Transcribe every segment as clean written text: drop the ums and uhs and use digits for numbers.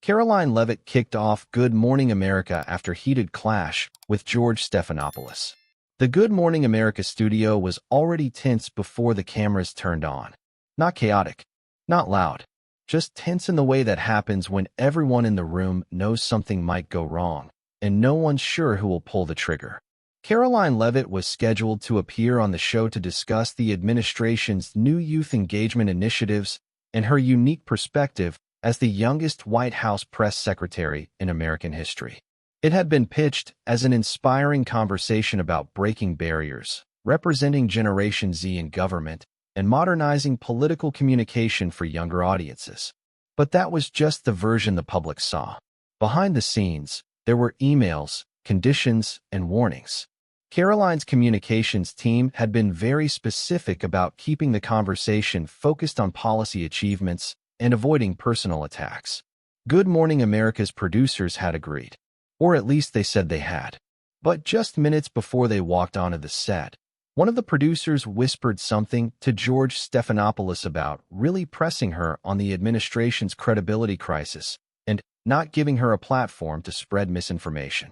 Karoline Leavitt kicked off Good Morning America after heated clash with George Stephanopoulos. The Good Morning America studio was already tense before the cameras turned on. Not chaotic, not loud, just tense in the way that happens when everyone in the room knows something might go wrong, and no one's sure who will pull the trigger. Karoline Leavitt was scheduled to appear on the show to discuss the administration's new youth engagement initiatives and her unique perspective as the youngest White House press secretary in American history. It had been pitched as an inspiring conversation about breaking barriers, representing Generation Z in government, and modernizing political communication for younger audiences. But that was just the version the public saw. Behind the scenes, there were emails, conditions, and warnings. Karoline's communications team had been very specific about keeping the conversation focused on policy achievements and avoiding personal attacks. Good Morning America's producers had agreed, or at least they said they had. But just minutes before they walked onto the set, one of the producers whispered something to George Stephanopoulos about really pressing her on the administration's credibility crisis and not giving her a platform to spread misinformation.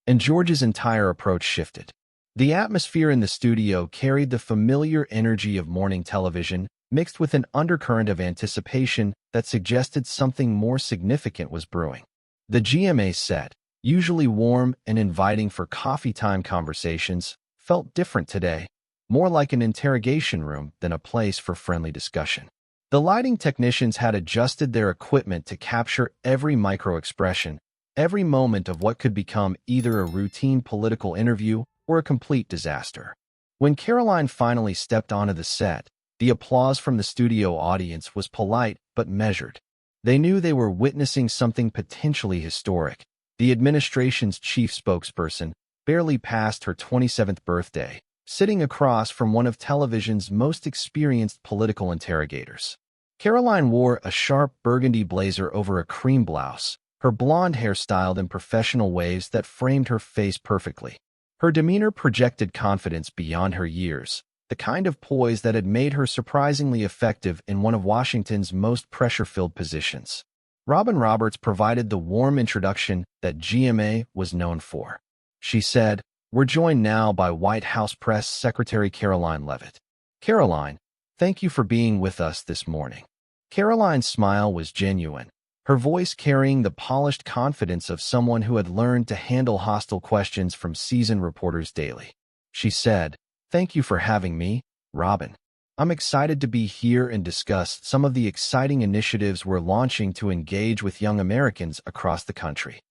And George's entire approach shifted. The atmosphere in the studio carried the familiar energy of morning television, mixed with an undercurrent of anticipation that suggested something more significant was brewing. The GMA set, usually warm and inviting for coffee-time conversations, felt different today, more like an interrogation room than a place for friendly discussion. The lighting technicians had adjusted their equipment to capture every micro-expression, every moment of what could become either a routine political interview or a complete disaster. When Karoline finally stepped onto the set, the applause from the studio audience was polite but measured. They knew they were witnessing something potentially historic. The administration's chief spokesperson, barely past her 27th birthday, sitting across from one of television's most experienced political interrogators. Karoline wore a sharp burgundy blazer over a cream blouse, her blonde hair styled in professional waves that framed her face perfectly. Her demeanor projected confidence beyond her years, the kind of poise that had made her surprisingly effective in one of Washington's most pressure-filled positions. Robin Roberts provided the warm introduction that GMA was known for. She said, "We're joined now by White House Press Secretary Karoline Leavitt. Karoline, thank you for being with us this morning." Karoline's smile was genuine, her voice carrying the polished confidence of someone who had learned to handle hostile questions from seasoned reporters daily. She said, "Thank you for having me, Robin. I'm excited to be here and discuss some of the exciting initiatives we're launching to engage with young Americans across the country."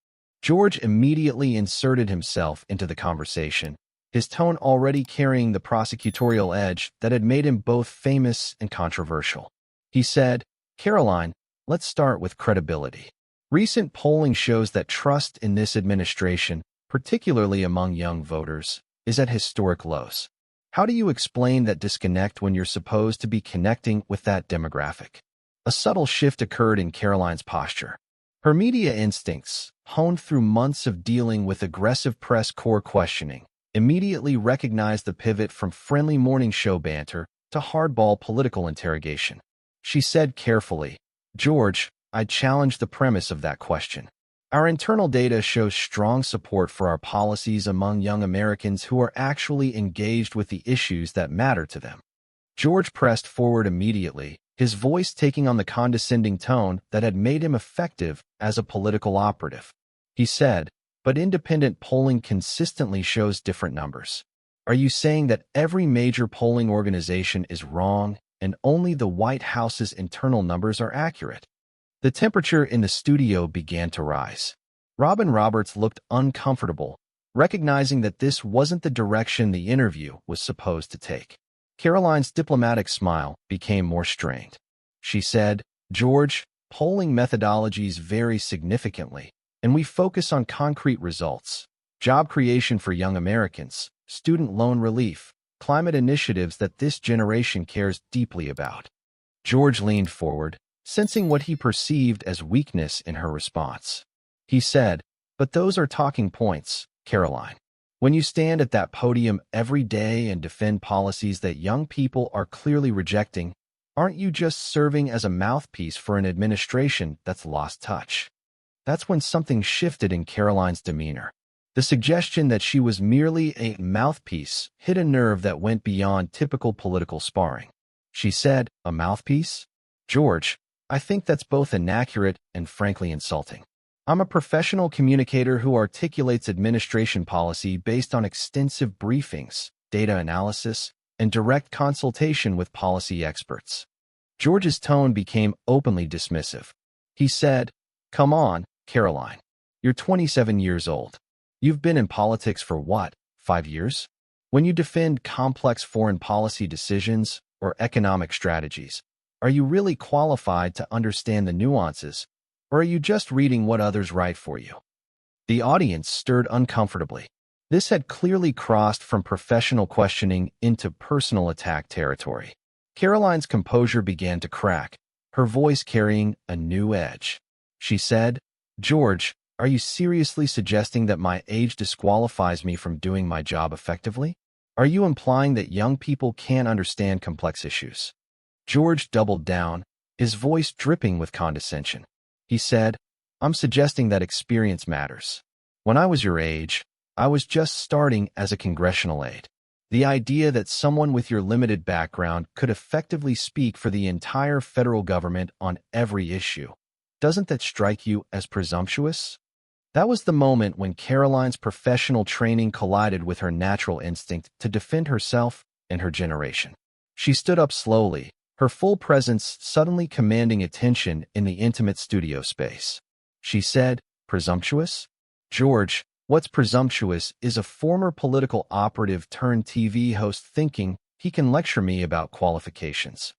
George immediately inserted himself into the conversation, his tone already carrying the prosecutorial edge that had made him both famous and controversial. He said, "Karoline, let's start with credibility. Recent polling shows that trust in this administration, particularly among young voters, is at historic lows. How do you explain that disconnect when you're supposed to be connecting with that demographic?" A subtle shift occurred in Karoline's posture. Her media instincts, honed through months of dealing with aggressive press corps questioning, immediately recognized the pivot from friendly morning show banter to hardball political interrogation. She said carefully, "George, I challenge the premise of that question. Our internal data shows strong support for our policies among young Americans who are actually engaged with the issues that matter to them." George pressed forward immediately, his voice taking on the condescending tone that had made him effective as a political operative. He said, "But independent polling consistently shows different numbers. Are you saying that every major polling organization is wrong and only the White House's internal numbers are accurate?" The temperature in the studio began to rise. Robin Roberts looked uncomfortable, recognizing that this wasn't the direction the interview was supposed to take. Karoline's diplomatic smile became more strained. She said, "George, polling methodologies vary significantly, and we focus on concrete results: job creation for young Americans, student loan relief, climate initiatives that this generation cares deeply about." George leaned forward, sensing what he perceived as weakness in her response. He said, "But those are talking points, Karoline. When you stand at that podium every day and defend policies that young people are clearly rejecting, aren't you just serving as a mouthpiece for an administration that's lost touch?" That's when something shifted in Karoline's demeanor. The suggestion that she was merely a mouthpiece hit a nerve that went beyond typical political sparring. She said, "A mouthpiece? George, I think that's both inaccurate and frankly insulting. I'm a professional communicator who articulates administration policy based on extensive briefings, data analysis, and direct consultation with policy experts." George's tone became openly dismissive. He said, "Come on, Karoline. You're 27 years old. You've been in politics for what, 5 years? When you defend complex foreign policy decisions or economic strategies, are you really qualified to understand the nuances, or are you just reading what others write for you?" The audience stirred uncomfortably. This had clearly crossed from professional questioning into personal attack territory. Karoline's composure began to crack, her voice carrying a new edge. She said, "George, are you seriously suggesting that my age disqualifies me from doing my job effectively? Are you implying that young people can't understand complex issues?" George doubled down, his voice dripping with condescension. He said, "I'm suggesting that experience matters. When I was your age, I was just starting as a congressional aide. The idea that someone with your limited background could effectively speak for the entire federal government on every issue, doesn't that strike you as presumptuous?" That was the moment when Karoline's professional training collided with her natural instinct to defend herself and her generation. She stood up slowly, her full presence suddenly commanding attention in the intimate studio space. She said, "Presumptuous? George, what's presumptuous is a former political operative turned TV host thinking he can lecture me about qualifications."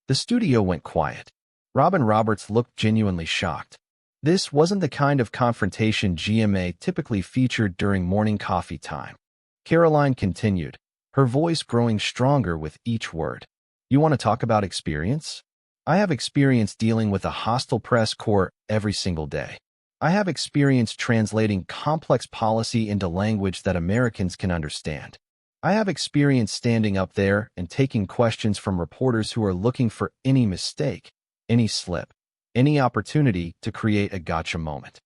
The studio went quiet. Robin Roberts looked genuinely shocked. This wasn't the kind of confrontation GMA typically featured during morning coffee time. Karoline continued, her voice growing stronger with each word. "You want to talk about experience? I have experience dealing with a hostile press corps every single day. I have experience translating complex policy into language that Americans can understand. I have experience standing up there and taking questions from reporters who are looking for any mistake, any slip, any opportunity to create a gotcha moment."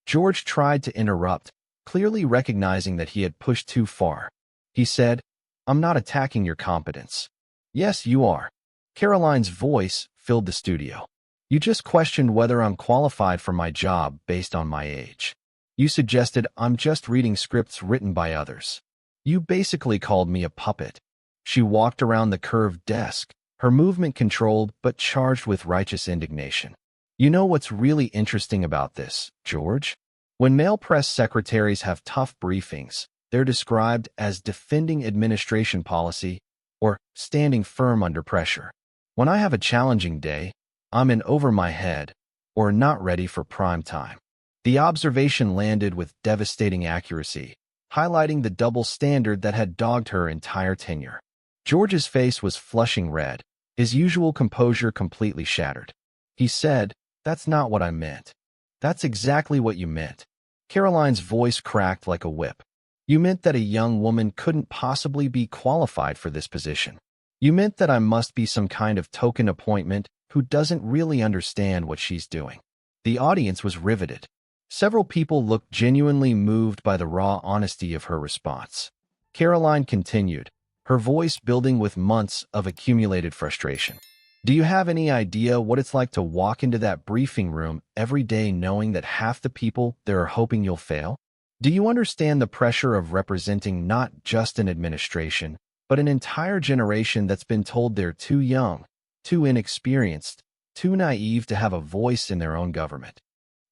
George tried to interrupt, clearly recognizing that he had pushed too far. He said, "I'm not attacking your competence." "Yes, you are." Karoline's voice filled the studio. "You just questioned whether I'm qualified for my job based on my age. You suggested I'm just reading scripts written by others. You basically called me a puppet." She walked around the curved desk, her movement controlled but charged with righteous indignation. "You know what's really interesting about this, George? When male press secretaries have tough briefings, they're described as defending administration policy or standing firm under pressure. When I have a challenging day, I'm in over my head or not ready for prime time." The observation landed with devastating accuracy, highlighting the double standard that had dogged her entire tenure. George's face was flushing red, his usual composure completely shattered. He said, "That's not what I meant." "That's exactly what you meant." Karoline's voice cracked like a whip. "You meant that a young woman couldn't possibly be qualified for this position. You meant that I must be some kind of token appointment who doesn't really understand what she's doing." The audience was riveted. Several people looked genuinely moved by the raw honesty of her response. Karoline continued, her voice building with months of accumulated frustration. "Do you have any idea what it's like to walk into that briefing room every day knowing that half the people there are hoping you'll fail? Do you understand the pressure of representing not just an administration, but an entire generation that's been told they're too young, too inexperienced, too naive to have a voice in their own government?"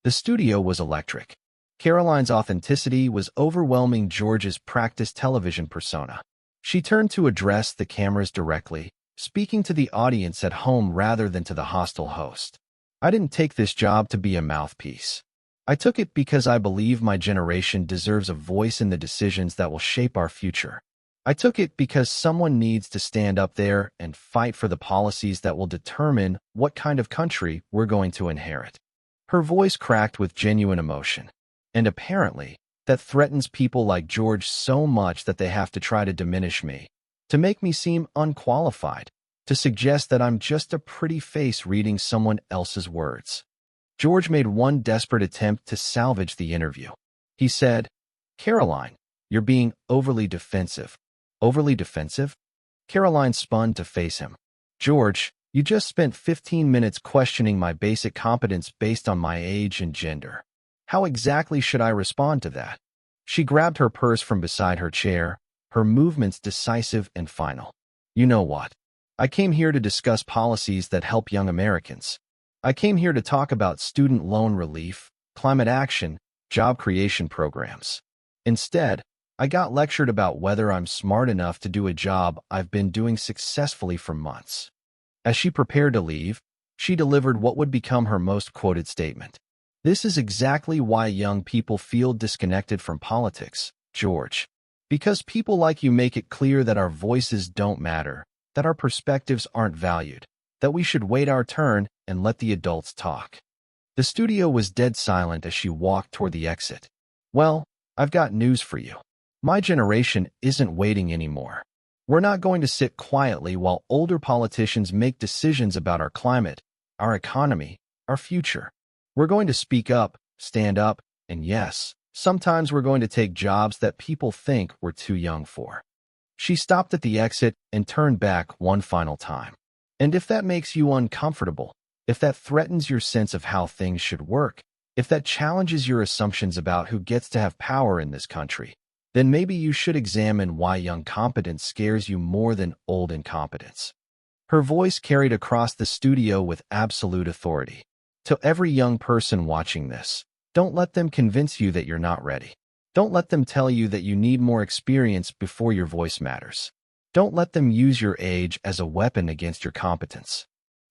The studio was electric. Karoline's authenticity was overwhelming George's practiced television persona. She turned to address the cameras directly, speaking to the audience at home rather than to the hostile host. "I didn't take this job to be a mouthpiece. I took it because I believe my generation deserves a voice in the decisions that will shape our future. I took it because someone needs to stand up there and fight for the policies that will determine what kind of country we're going to inherit." Her voice cracked with genuine emotion. "And apparently, that threatens people like George so much that they have to try to diminish me, to make me seem unqualified, to suggest that I'm just a pretty face reading someone else's words." George made one desperate attempt to salvage the interview. He said, "Karoline, you're being overly defensive." Overly defensive? Karoline spun to face him. "George, you just spent 15 minutes questioning my basic competence based on my age and gender. How exactly should I respond to that?" She grabbed her purse from beside her chair, her movements decisive and final. "You know what? I came here to discuss policies that help young Americans. I came here to talk about student loan relief, climate action, job creation programs. Instead, I got lectured about whether I'm smart enough to do a job I've been doing successfully for months." As she prepared to leave, she delivered what would become her most quoted statement. "This is exactly why young people feel disconnected from politics, George. Because people like you make it clear that our voices don't matter, that our perspectives aren't valued, that we should wait our turn and let the adults talk." The studio was dead silent as she walked toward the exit. "Well, I've got news for you. My generation isn't waiting anymore. We're not going to sit quietly while older politicians make decisions about our climate, our economy, our future. We're going to speak up, stand up, and yes, sometimes we're going to take jobs that people think we're too young for." She stopped at the exit and turned back one final time. "And if that makes you uncomfortable, if that threatens your sense of how things should work, if that challenges your assumptions about who gets to have power in this country, then maybe you should examine why young competence scares you more than old incompetence." Her voice carried across the studio with absolute authority. To every young person watching this, don't let them convince you that you're not ready. Don't let them tell you that you need more experience before your voice matters. Don't let them use your age as a weapon against your competence.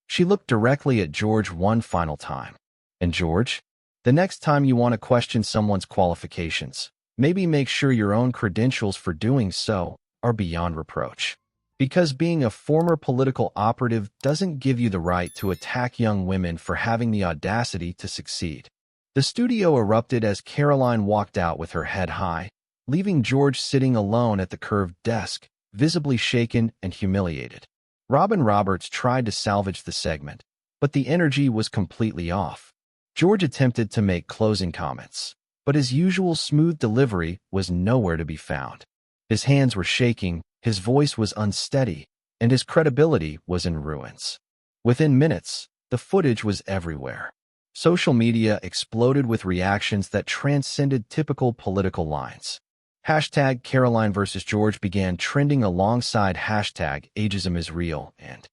She looked directly at George one final time. "And George, the next time you want to question someone's qualifications, maybe make sure your own credentials for doing so are beyond reproach. Because being a former political operative doesn't give you the right to attack young women for having the audacity to succeed." The studio erupted as Karoline walked out with her head high, leaving George sitting alone at the curved desk, visibly shaken and humiliated. Robin Roberts tried to salvage the segment, but the energy was completely off. George attempted to make closing comments, but his usual smooth delivery was nowhere to be found. His hands were shaking, his voice was unsteady, and his credibility was in ruins. Within minutes, the footage was everywhere. Social media exploded with reactions that transcended typical political lines. Hashtag Karoline versus George began trending alongside hashtag ageism is real and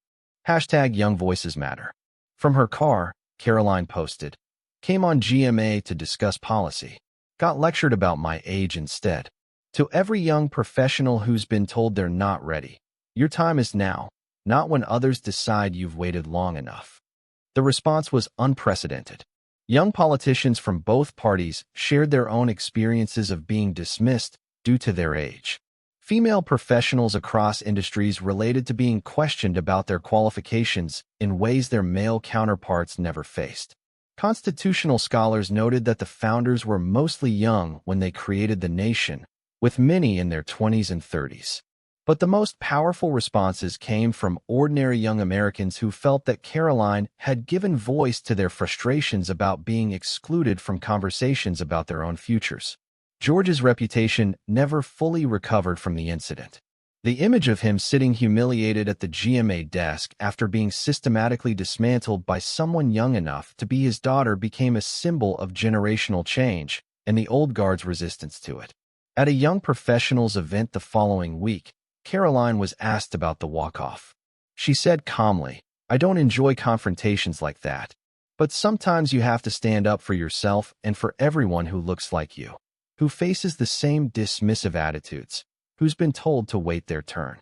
hashtag young voices matter. From her car, Karoline posted, "Came on GMA to discuss policy. Got lectured about my age instead. To every young professional who's been told they're not ready, your time is now, not when others decide you've waited long enough." The response was unprecedented. Young politicians from both parties shared their own experiences of being dismissed due to their age. Female professionals across industries related to being questioned about their qualifications in ways their male counterparts never faced. Constitutional scholars noted that the founders were mostly young when they created the nation, with many in their 20s and 30s. But the most powerful responses came from ordinary young Americans who felt that Karoline had given voice to their frustrations about being excluded from conversations about their own futures. George's reputation never fully recovered from the incident. The image of him sitting humiliated at the GMA desk after being systematically dismantled by someone young enough to be his daughter became a symbol of generational change and the old guard's resistance to it. At a young professionals event the following week, Karoline was asked about the walk-off. She said calmly, "I don't enjoy confrontations like that, but sometimes you have to stand up for yourself and for everyone who looks like you, who faces the same dismissive attitudes, who's been told to wait their turn."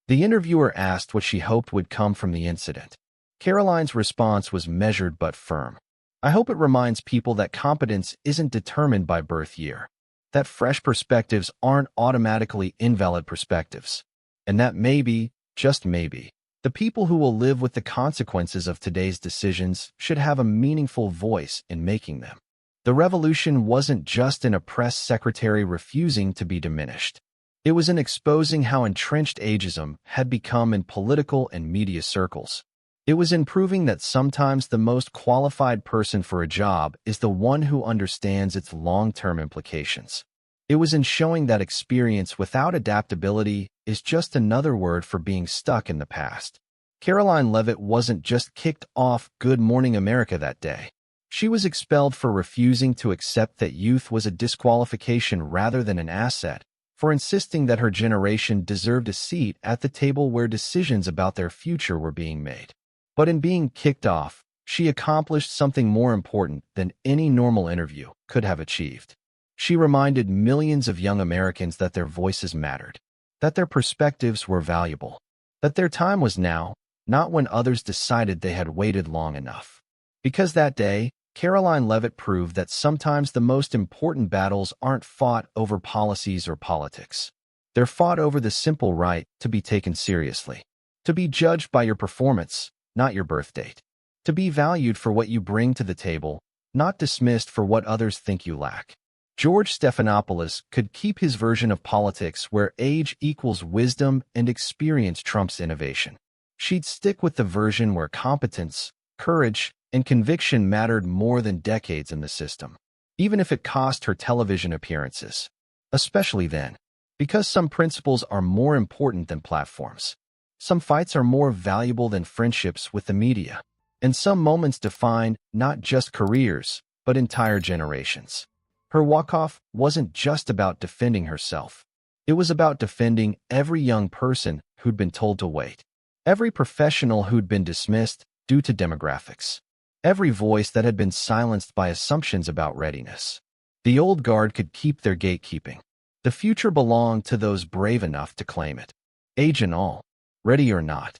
The interviewer asked what she hoped would come from the incident. Karoline's response was measured but firm. "I hope it reminds people that competence isn't determined by birth year, that fresh perspectives aren't automatically invalid perspectives, and that maybe, just maybe, the people who will live with the consequences of today's decisions should have a meaningful voice in making them." The revolution wasn't just an oppressed secretary refusing to be diminished. It was in exposing how entrenched ageism had become in political and media circles. It was in proving that sometimes the most qualified person for a job is the one who understands its long-term implications. It was in showing that experience without adaptability is just another word for being stuck in the past. Karoline Leavitt wasn't just kicked off Good Morning America that day. She was expelled for refusing to accept that youth was a disqualification rather than an asset, for insisting that her generation deserved a seat at the table where decisions about their future were being made. But in being kicked off, she accomplished something more important than any normal interview could have achieved. She reminded millions of young Americans that their voices mattered, that their perspectives were valuable, that their time was now, not when others decided they had waited long enough. Because that day, Karoline Leavitt proved that sometimes the most important battles aren't fought over policies or politics. They're fought over the simple right to be taken seriously, to be judged by your performance, not your birth date, to be valued for what you bring to the table, not dismissed for what others think you lack. George Stephanopoulos could keep his version of politics where age equals wisdom and experience trumps innovation. She'd stick with the version where competence, courage, and conviction mattered more than decades in the system, even if it cost her television appearances. Especially then, because some principles are more important than platforms. Some fights are more valuable than friendships with the media. And some moments define not just careers, but entire generations. Her walk-off wasn't just about defending herself. It was about defending every young person who'd been told to wait, every professional who'd been dismissed due to demographics, every voice that had been silenced by assumptions about readiness. The old guard could keep their gatekeeping. The future belonged to those brave enough to claim it. Age and all, ready or not.